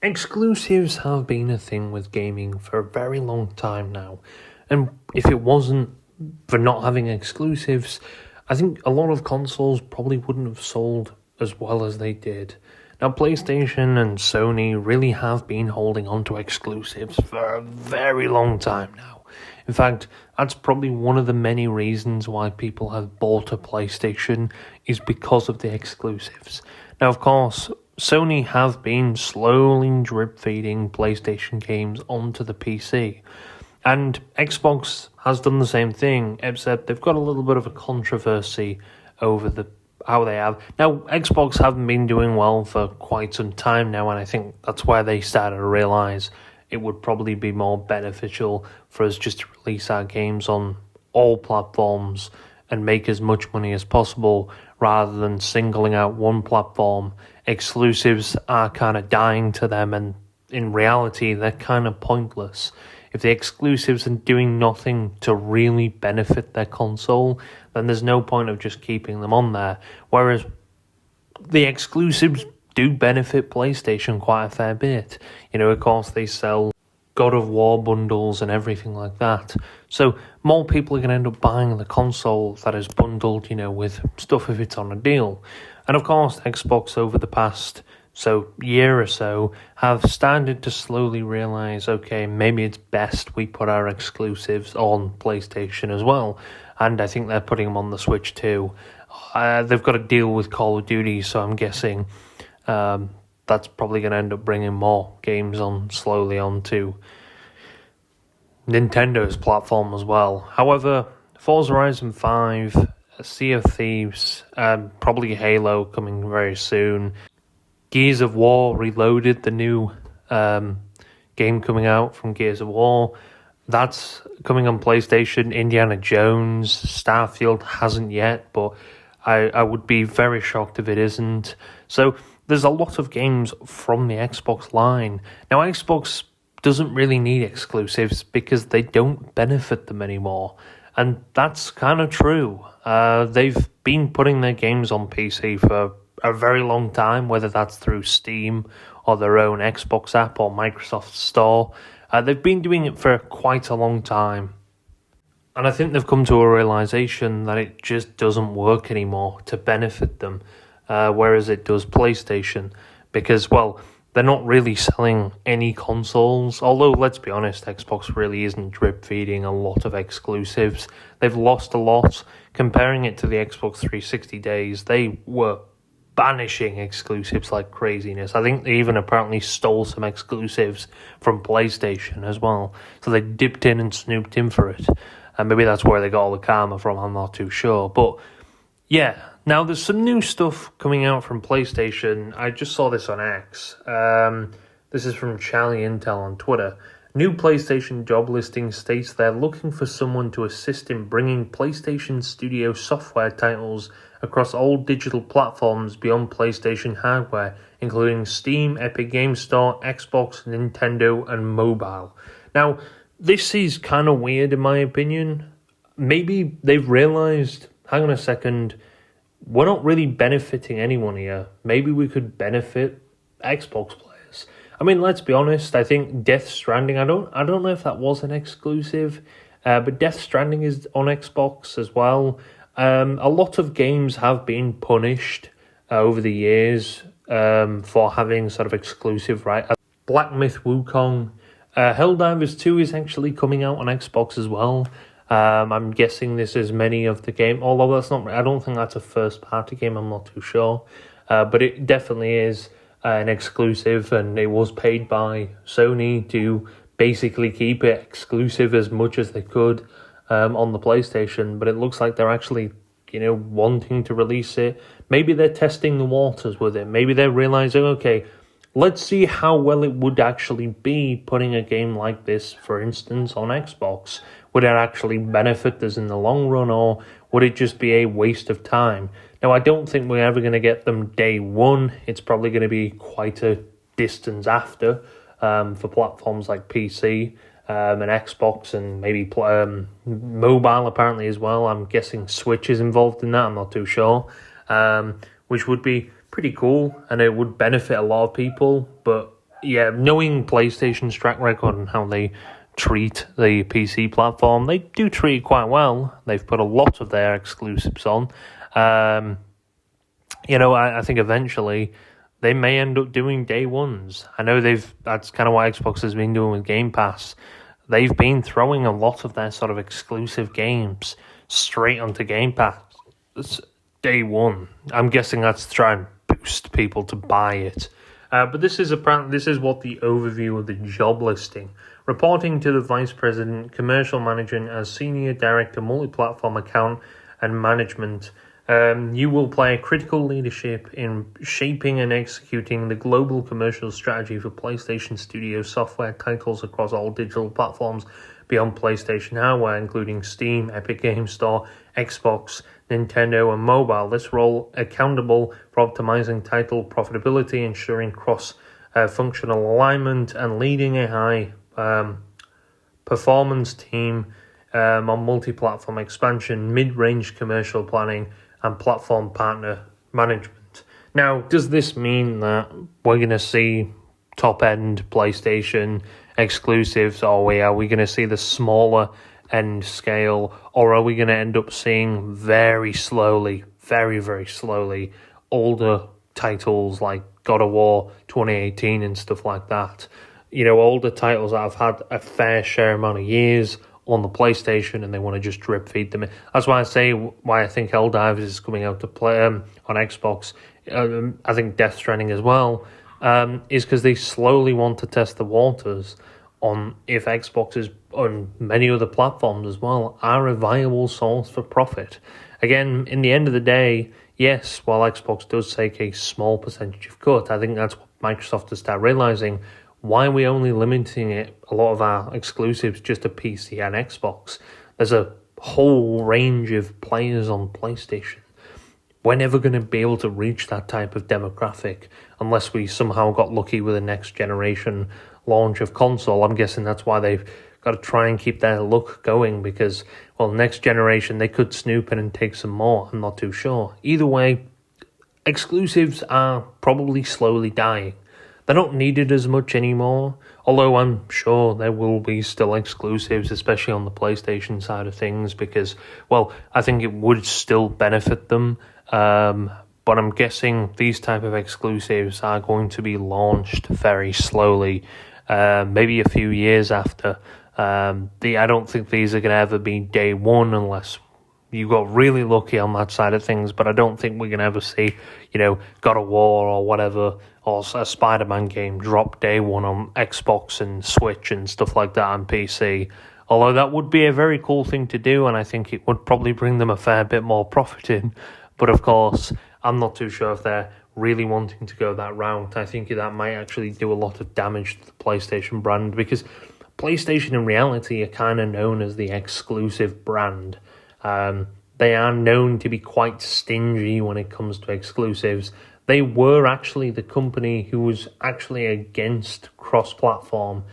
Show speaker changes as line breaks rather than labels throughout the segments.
Exclusives have been a thing with gaming for a very long time now. And if it wasn't for not having exclusives, I think a lot of consoles probably wouldn't have sold as well as they did. Now, PlayStation and Sony really have been holding on to exclusives for a very long time now. In fact, that's probably one of the many reasons why people have bought a PlayStation is because of the exclusives. Now, of course, Sony have been slowly drip feeding PlayStation games onto the PC. And Xbox has done the same thing, except they've got a little bit of a controversy over how they have. Now, Xbox haven't been doing well for quite some time now, and I think that's why they started to realise it would probably be more beneficial for us just to release our games on all platforms and make as much money as possible rather than singling out one platform. Exclusives are kind of dying to them, and in reality, they're kind of pointless. If the exclusives are doing nothing to really benefit their console, then there's no point of just keeping them on there. Whereas the exclusives do benefit PlayStation quite a fair bit. Of course, they sell God of War bundles and everything like that. So more people are going to end up buying the console that is bundled, with stuff if it's on a deal. And of course, Xbox over the past year or so have started to slowly realise, okay, maybe it's best we put our exclusives on PlayStation as well. And I think they're putting them on the Switch too. They've got a deal with Call of Duty, so I'm guessing that's probably going to end up bringing more games slowly onto Nintendo's platform as well. However, Forza Horizon 5, Sea of Thieves, probably Halo coming very soon. Gears of War Reloaded, the new game coming out from Gears of War, that's coming on PlayStation. Indiana Jones, Starfield hasn't yet, but I would be very shocked if it isn't. So there's a lot of games from the Xbox line. Now, Xbox doesn't really need exclusives because they don't benefit them anymore. And that's kind of true. They've been putting their games on PC for a very long time, whether that's through Steam or their own Xbox app or Microsoft Store. They've been doing it for quite a long time. And I think they've come to a realization that it just doesn't work anymore to benefit them, whereas it does PlayStation. Because, they're not really selling any consoles. Although, let's be honest, Xbox really isn't drip feeding a lot of exclusives. They've lost a lot. Comparing it to the Xbox 360 days, they were banishing exclusives like craziness. I think they even apparently stole some exclusives from PlayStation as well. So they dipped in and snooped in for it. And maybe that's where they got all the karma from, I'm not too sure. But yeah, now there's some new stuff coming out from PlayStation. I just saw this on X. This is from Charlie Intel on Twitter. New PlayStation job listing states they're looking for someone to assist in bringing PlayStation Studio software titles across all digital platforms beyond PlayStation hardware, including Steam, Epic Games Store, Xbox, Nintendo, and mobile. Now, this is kind of weird in my opinion. Maybe they've realised, hang on a second, we're not really benefiting anyone here. Maybe we could benefit Xbox players. I mean, let's be honest, I think Death Stranding, I don't know if that was an exclusive, but Death Stranding is on Xbox as well. A lot of games have been punished over the years for having sort of exclusive, right? Black Myth Wukong. Helldivers 2 is actually coming out on Xbox as well. I'm guessing this is many of the game, although I don't think that's a first-party game, I'm not too sure. But it definitely is an exclusive, and it was paid by Sony to basically keep it exclusive as much as they could on the PlayStation. But it looks like they're actually, wanting to release it. Maybe they're testing the waters with it. Maybe they're realizing, okay, let's see how well it would actually be putting a game like this, for instance, on Xbox. Would it actually benefit us in the long run, or would it just be a waste of time? Now, I don't think we're ever going to get them day one. It's probably going to be quite a distance after for platforms like PC and Xbox and maybe mobile apparently as well. I'm guessing Switch is involved in that. I'm not too sure, which would be pretty cool, and it would benefit a lot of people. But knowing PlayStation's track record and how they treat the PC platform, they do treat it quite well. They've put a lot of their exclusives on. I think eventually they may end up doing day ones. I know that's kind of what Xbox has been doing with Game Pass. They've been throwing a lot of their sort of exclusive games straight onto Game Pass. It's day one. I'm guessing that's to try and boost people to buy it. But this is what the overview of the job listing. Reporting to the Vice President, Commercial Manager as Senior Director, Multi-Platform Account and Management. You will play a critical leadership in shaping and executing the global commercial strategy for PlayStation Studio software titles across all digital platforms beyond PlayStation hardware, including Steam, Epic Games Store, Xbox, Nintendo, and mobile. This role accountable for optimizing title profitability, ensuring cross-functional alignment, and leading a high performance team on multi-platform expansion, mid-range commercial planning, and platform partner management. Now, does this mean that we're going to see top-end PlayStation exclusives, or are we going to see the smaller end scale, or are we going to end up seeing very slowly, very, very slowly, older titles like God of War 2018 and stuff like that? Older titles that have had a fair share amount of years on the PlayStation, and they want to just drip feed them in. That's why I think Helldivers is coming out to play on Xbox. I think Death Stranding as well, is because they slowly want to test the waters on if Xboxes on many other platforms as well are a viable source for profit. Again, in the end of the day, yes, while Xbox does take a small percentage of cut, I think that's what Microsoft has started realizing. Why are we only limiting a lot of our exclusives just to PC and Xbox? There's a whole range of players on PlayStation. We're never going to be able to reach that type of demographic unless we somehow got lucky with a next generation launch of console. I'm guessing that's why they've got to try and keep their look going because, next generation, they could snoop in and take some more. I'm not too sure. Either way, exclusives are probably slowly dying. They're not needed as much anymore, although I'm sure there will be still exclusives, especially on the PlayStation side of things, because, I think it would still benefit them, but I'm guessing these type of exclusives are going to be launched very slowly, maybe a few years after. I don't think these are going to ever be day one unless you got really lucky on that side of things, but I don't think we're going to ever see, God of War or whatever, or a Spider-Man game drop day one on Xbox and Switch and stuff like that on PC. Although that would be a very cool thing to do, and I think it would probably bring them a fair bit more profit in. But of course, I'm not too sure if they're really wanting to go that route. I think that might actually do a lot of damage to the PlayStation brand, because PlayStation in reality are kind of known as the exclusive brand. They are known to be quite stingy when it comes to exclusives. They were actually the company who was actually against cross-platform,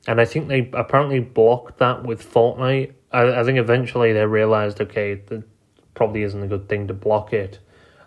and I think they apparently blocked that with Fortnite. I think eventually they realized, okay, that probably isn't a good thing to block it.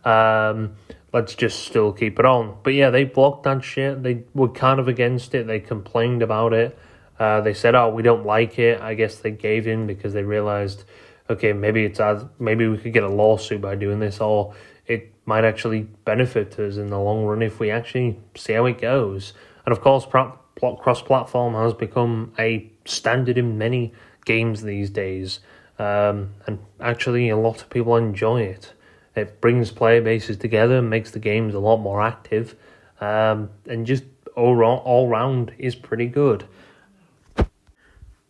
Let's just still keep it on. But yeah, they blocked that shit. They were kind of against it. They complained about it. They said, we don't like it. I guess they gave in because they realized, okay, maybe we could get a lawsuit by doing this, or it might actually benefit us in the long run if we actually see how it goes. And of course, cross-platform has become a standard in many games these days, and actually a lot of people enjoy it. It brings player bases together, makes the games a lot more active, and just all round is pretty good.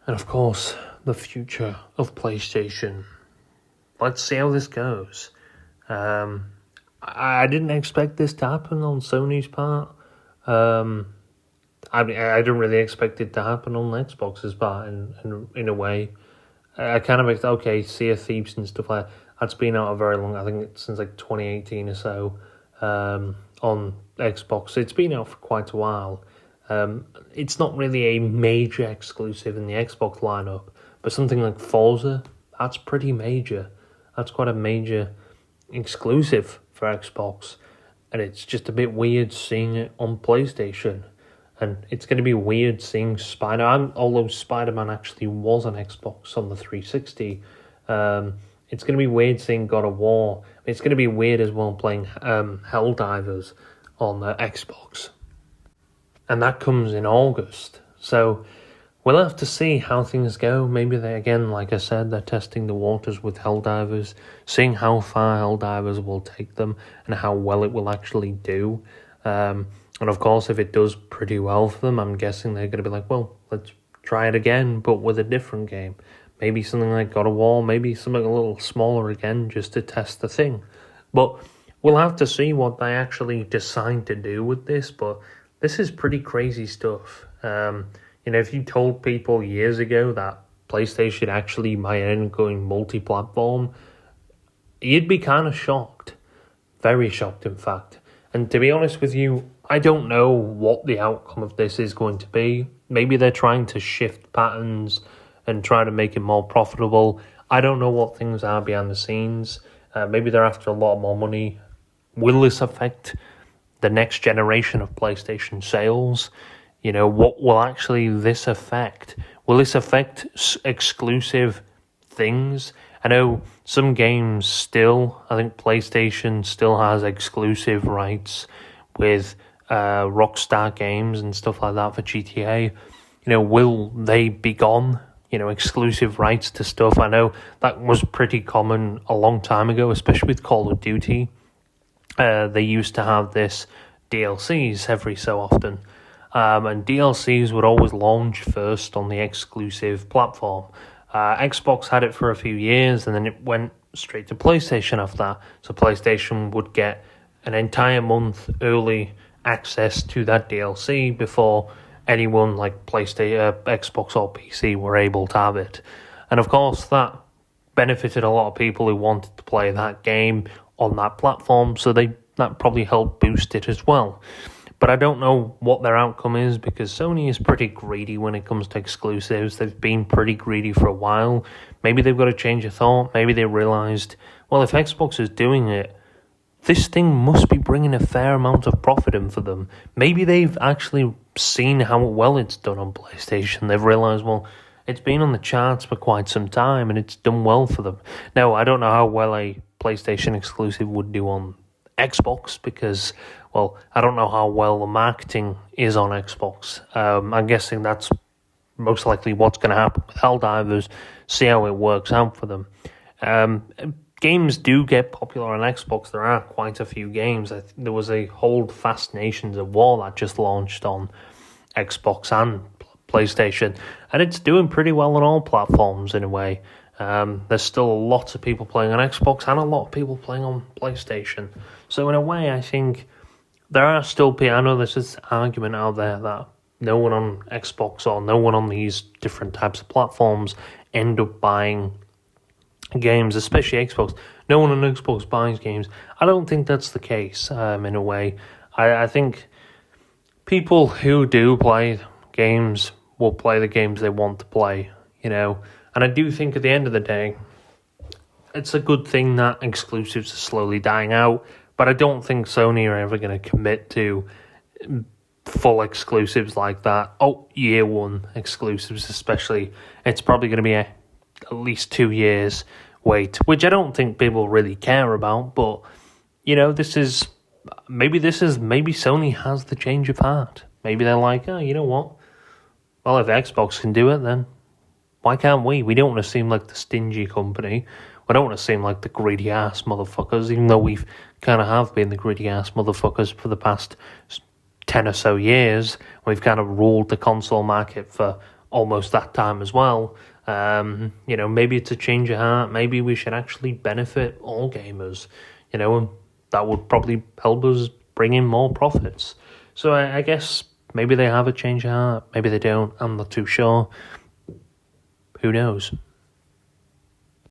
And of course, the future of PlayStation. Let's see how this goes. I didn't expect this to happen on Sony's part. I didn't really expect it to happen on Xbox's part in a way. I kind of expect, okay, Sea of Thieves and stuff like that. That's been out a very long, I think since 2018 or so, on Xbox. It's been out for quite a while. It's not really a major exclusive in the Xbox lineup, but something like Forza, that's pretty major. That's quite a major exclusive for Xbox, and it's just a bit weird seeing it on PlayStation. And it's going to be weird seeing Spider-Man, although Spider-Man actually was on Xbox on the 360. It's going to be weird seeing God of War. It's going to be weird as well playing Helldivers on the Xbox. And that comes in August. So we'll have to see how things go. Maybe they, again, like I said, they're testing the waters with Helldivers, seeing how far Helldivers will take them and how well it will actually do. And of course, if it does pretty well for them, I'm guessing they're going to be like, well, let's try it again, but with a different game. Maybe something like God of War, maybe something a little smaller again, just to test the thing. But we'll have to see what they actually decide to do with this, but this is pretty crazy stuff. If you told people years ago that PlayStation actually might end up going multi-platform, you'd be kind of shocked. Very shocked, in fact. And to be honest with you, I don't know what the outcome of this is going to be. Maybe they're trying to shift patterns and try to make it more profitable. I don't know what things are behind the scenes. Maybe they're after a lot more money. Will this affect the next generation of PlayStation sales? What will actually this affect? Will this affect exclusive things? I know some games still, I think PlayStation still has exclusive rights with Rockstar Games and stuff like that for GTA. Will they be gone? Exclusive rights to stuff. I know that was pretty common a long time ago, especially with Call of Duty. They used to have this DLCs every so often. And DLCs would always launch first on the exclusive platform. Xbox had it for a few years, and then it went straight to PlayStation after that. So PlayStation would get an entire month early access to that DLC before anyone like PlayStation, Xbox or PC were able to have it. And of course, that benefited a lot of people who wanted to play that game on that platform, so that probably helped boost it as well. But I don't know what their outcome is, because Sony is pretty greedy when it comes to exclusives. They've been pretty greedy for a while. Maybe they've got a change of thought. Maybe they realised, well, if Xbox is doing it, this thing must be bringing a fair amount of profit in for them. Maybe they've actually seen how well it's done on PlayStation. They've realised, well, it's been on the charts for quite some time and it's done well for them. Now, I don't know how well a PlayStation exclusive would do on Xbox, because, well, I don't know how well the marketing is on Xbox. I'm guessing that's most likely what's going to happen with Helldivers, see how it works out for them. Games do get popular on Xbox. There are quite a few games. There was a Hold Fast Nations of War that just launched on Xbox and PlayStation, and it's doing pretty well on all platforms in a way. There's still lots of people playing on Xbox and a lot of people playing on PlayStation. So in a way, I think there are still people. I know there's this argument out there that no one on Xbox or no one on these different types of platforms end up buying games, especially Xbox. No one on Xbox buys games. I don't think that's the case, in a way. I think people who do play games will play the games they want to play, And I do think at the end of the day, it's a good thing that exclusives are slowly dying out, but I don't think Sony are ever going to commit to full exclusives like that. Year one exclusives especially. It's probably going to be at least 2 years wait, which I don't think people really care about, but, maybe Sony has the change of heart. Maybe they're like, oh, you know what? Well, if Xbox can do it, then why can't we? We don't want to seem like the stingy company. We don't want to seem like the greedy ass motherfuckers, even though we've kind of have been the greedy ass motherfuckers for the past 10 or so years. We've kind of ruled the console market for almost that time as well. Maybe it's a change of heart. Maybe we should actually benefit all gamers, and that would probably help us bring in more profits. So I guess maybe they have a change of heart. Maybe they don't. I'm not too sure. Who knows?